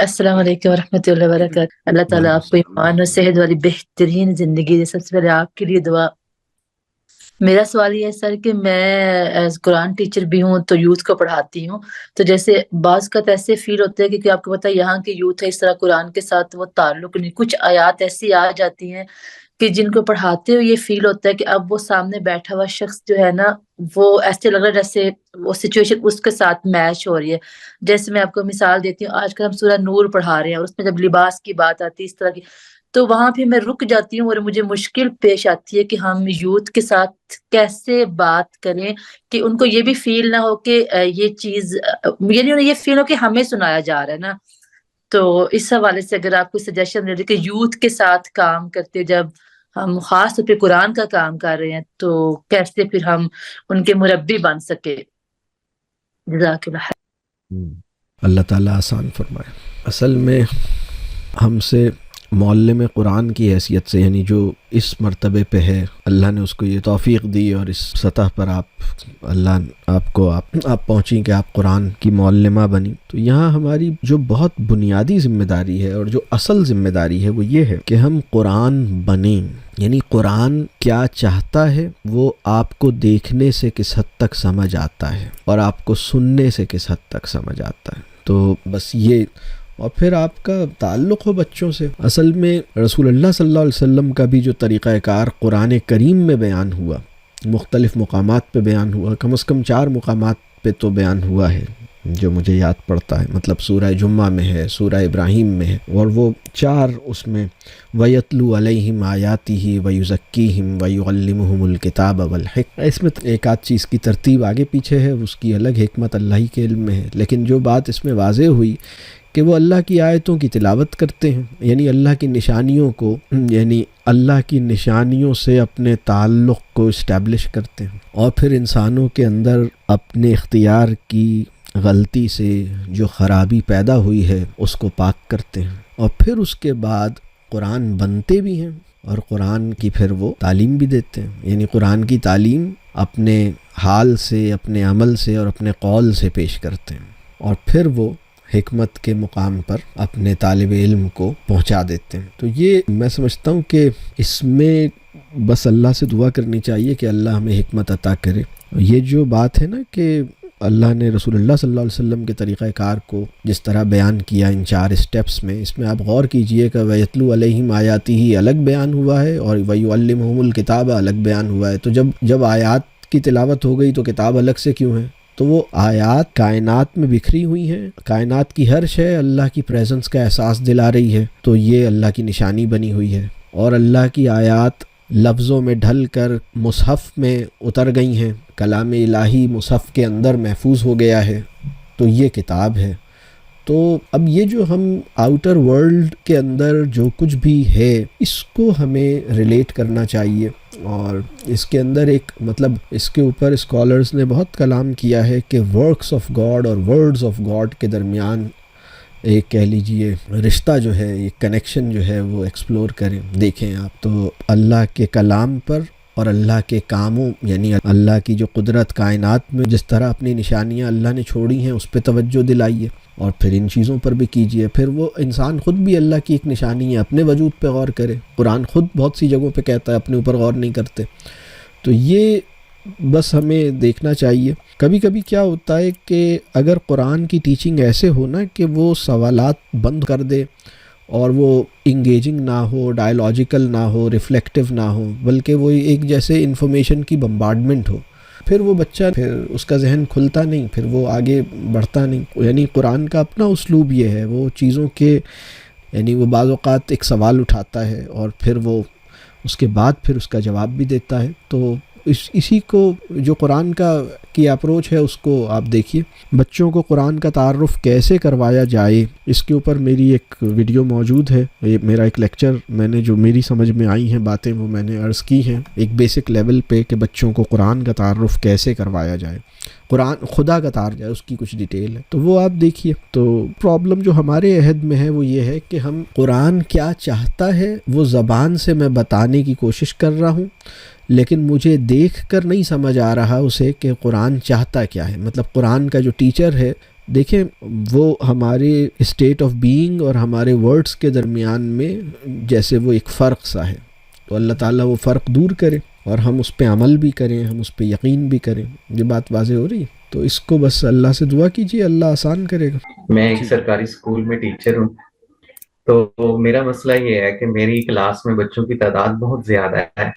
السلام علیکم ورحمۃ اللہ وبرکاتہ۔ اللہ تعالیٰ آپ کو ایمان اور صحت والی بہترین زندگی دے۔ سب سے پہلے آپ کے لیے دعا۔ میرا سوال یہ ہے سر کہ میں ایز قرآن ٹیچر بھی ہوں تو یوتھ کو پڑھاتی ہوں، تو جیسے بعض کا ایسے فیل ہوتا ہے کہ آپ کو پتہ ہے یہاں کے یوتھ ہے اس طرح قرآن کے ساتھ وہ تعلق نہیں، کچھ آیات ایسی آ جاتی ہیں کہ جن کو پڑھاتے ہوئے یہ فیل ہوتا ہے کہ اب وہ سامنے بیٹھا ہوا شخص جو ہے نا وہ ایسے لگ رہا ہے جیسے وہ سچویشن اس کے ساتھ میچ ہو رہی ہے۔ جیسے میں آپ کو مثال دیتی ہوں، آج کل ہم سورہ نور پڑھا رہے ہیں اور اس میں جب لباس کی بات آتی ہے اس طرح کی، تو وہاں بھی میں رک جاتی ہوں اور مجھے مشکل پیش آتی ہے کہ ہم یوتھ کے ساتھ کیسے بات کریں کہ ان کو یہ بھی فیل نہ ہو کہ یہ چیز یعنی انہیں یہ فیل ہو کہ ہمیں سنایا جا رہا ہے نا۔ تو اس حوالے سے اگر آپ کو سجیشن دے دیں کہ یوتھ کے ساتھ کام کرتے جب ہم خاص طور پہ قرآن کا کام کر رہے ہیں تو کیسے پھر ہم ان کے مربی بن سکے۔ جزاک اللہ خیر۔ اللہ تعالیٰ آسان فرمائے۔ اصل میں ہم سے معلم قرآن کی حیثیت سے، یعنی جو اس مرتبے پہ ہے، اللہ نے اس کو یہ توفیق دی اور اس سطح پر اللہ آپ پہنچی کہ آپ قرآن کی معلمہ بنی، تو یہاں ہماری جو بہت بنیادی ذمہ داری ہے اور جو اصل ذمہ داری ہے وہ یہ ہے کہ ہم قرآن بنیں۔ یعنی قرآن کیا چاہتا ہے وہ آپ کو دیکھنے سے کس حد تک سمجھ آتا ہے اور آپ کو سننے سے کس حد تک سمجھ آتا ہے۔ تو بس یہ، اور پھر آپ کا تعلق ہو بچوں سے۔ اصل میں رسول اللہ صلی اللہ علیہ وسلم کا بھی جو طریقہ کار قرآن کریم میں بیان ہوا، مختلف مقامات پہ بیان ہوا، کم از کم 4 مقامات پہ تو بیان ہوا ہے جو مجھے یاد پڑتا ہے، مطلب سورہ جمعہ میں ہے، سورہ ابراہیم میں ہے، اور وہ 4 اس میں وَيَتْلُو عَلَيْهِمْ آيَاتِهِ وَيُزَكِّيهِمْ وَيُعَلِّمُهُمُ الْكِتَابَ وَالْحِكْمَةَ۔ اس میں ایک آدھ چیز کی ترتیب آگے پیچھے ہے، اس کی الگ حکمت اللہ ہی کے علم میں ہے، لیکن جو بات اس میں واضح ہوئی کہ وہ اللہ کی آیتوں کی تلاوت کرتے ہیں، یعنی اللہ کی نشانیوں کو، یعنی اللہ کی نشانیوں سے اپنے تعلق کو اسٹیبلش کرتے ہیں، اور پھر انسانوں کے اندر اپنے اختیار کی غلطی سے جو خرابی پیدا ہوئی ہے اس کو پاک کرتے ہیں، اور پھر اس کے بعد قرآن بنتے بھی ہیں اور قرآن کی پھر وہ تعلیم بھی دیتے ہیں۔ یعنی قرآن کی تعلیم اپنے حال سے، اپنے عمل سے اور اپنے قول سے پیش کرتے ہیں، اور پھر وہ حکمت کے مقام پر اپنے طالب علم کو پہنچا دیتے ہیں۔ تو یہ میں سمجھتا ہوں کہ اس میں بس اللہ سے دعا کرنی چاہیے کہ اللہ ہمیں حکمت عطا کرے۔ یہ جو بات ہے نا کہ اللہ نے رسول اللہ صلی اللہ علیہ وسلم کے طریقہ کار کو جس طرح بیان کیا ان 4 اسٹیپس میں، اس میں آپ غور کیجئے کہ وَيَتْلُو عَلَيْهِمْ آيَاتِهِ الگ بیان ہوا ہے اور وَيُعَلِّمُهُمُ الْكِتَابَ الگ بیان ہوا ہے۔ تو جب آیات کی تلاوت ہو گئی تو کتاب الگ سے کیوں ہے؟ تو وہ آیات کائنات میں بکھری ہوئی ہیں، کائنات کی ہر شے اللہ کی پریزنس کا احساس دلا رہی ہے، تو یہ اللہ کی نشانی بنی ہوئی ہے، اور اللہ کی آیات لفظوں میں ڈھل کر مصحف میں اتر گئی ہیں، کلام الہی مصحف کے اندر محفوظ ہو گیا ہے، تو یہ کتاب ہے۔ تو اب یہ جو ہم آؤٹر ورلڈ کے اندر جو کچھ بھی ہے اس کو ہمیں ریلیٹ کرنا چاہیے، اور اس کے اندر ایک مطلب اس کے اوپر اسکالرز نے بہت کلام کیا ہے کہ ورکس آف گاڈ اور ورڈز آف گاڈ کے درمیان ایک کہہ لیجئے رشتہ جو ہے، ایک کنیکشن جو ہے وہ ایکسپلور کریں، دیکھیں آپ۔ تو اللہ کے کلام پر اور اللہ کے کاموں، یعنی اللہ کی جو قدرت کائنات میں جس طرح اپنی نشانیاں اللہ نے چھوڑی ہیں اس پہ توجہ دلائیے، اور پھر ان چیزوں پر بھی کیجئے۔ پھر وہ انسان خود بھی اللہ کی ایک نشانی ہے، اپنے وجود پہ غور کرے۔ قرآن خود بہت سی جگہوں پہ کہتا ہے، اپنے اوپر غور نہیں کرتے۔ تو یہ بس ہمیں دیکھنا چاہیے۔ کبھی کبھی کیا ہوتا ہے کہ اگر قرآن کی ٹیچنگ ایسے ہو نا کہ وہ سوالات بند کر دے اور وہ انگیجنگ نہ ہو، ڈائیلاجیکل نہ ہو، ریفلیکٹیو نہ ہو، بلکہ وہ ایک جیسے انفارمیشن کی بمبارڈمنٹ ہو، پھر وہ بچہ پھر اس کا ذہن کھلتا نہیں، پھر وہ آگے بڑھتا نہیں۔ یعنی قرآن کا اپنا اسلوب یہ ہے، وہ چیزوں کے یعنی وہ بعض اوقات ایک سوال اٹھاتا ہے اور پھر وہ اس کے بعد پھر اس کا جواب بھی دیتا ہے۔ تو اسی کو جو قرآن کی اپروچ ہے اس کو آپ دیکھیے۔ بچوں کو قرآن کا تعارف کیسے کروایا جائے، اس کے اوپر میری ایک ویڈیو موجود ہے، میرا ایک لیکچر میں نے جو میری سمجھ میں آئی ہیں باتیں وہ میں نے عرض کی ہیں ایک بیسک لیول پہ کہ بچوں کو قرآن کا تعارف کیسے کروایا جائے، قرآن خدا کا تعارف جائے، اس کی کچھ ڈیٹیل ہے، تو وہ آپ دیکھیے۔ تو پرابلم جو ہمارے عہد میں ہے وہ یہ ہے کہ ہم قرآن کیا چاہتا ہے وہ زبان سے میں بتانے کی کوشش کر رہا ہوں، لیکن مجھے دیکھ کر نہیں سمجھ آ رہا اسے کہ قرآن چاہتا کیا ہے۔ مطلب قرآن کا جو ٹیچر ہے دیکھیں وہ ہمارے اسٹیٹ آف بینگ اور ہمارے ورڈز کے درمیان میں جیسے وہ ایک فرق سا ہے، تو اللہ تعالیٰ وہ فرق دور کرے اور ہم اس پہ عمل بھی کریں، ہم اس پہ یقین بھی کریں. یہ بات واضح ہو رہی ہے؟ تو اس کو بس اللہ سے دعا کیجیے، اللہ آسان کرے گا. میں ایک سرکاری اسکول میں ٹیچر ہوں، تو میرا مسئلہ یہ ہے کہ میری کلاس میں بچوں کی تعداد بہت زیادہ ہے،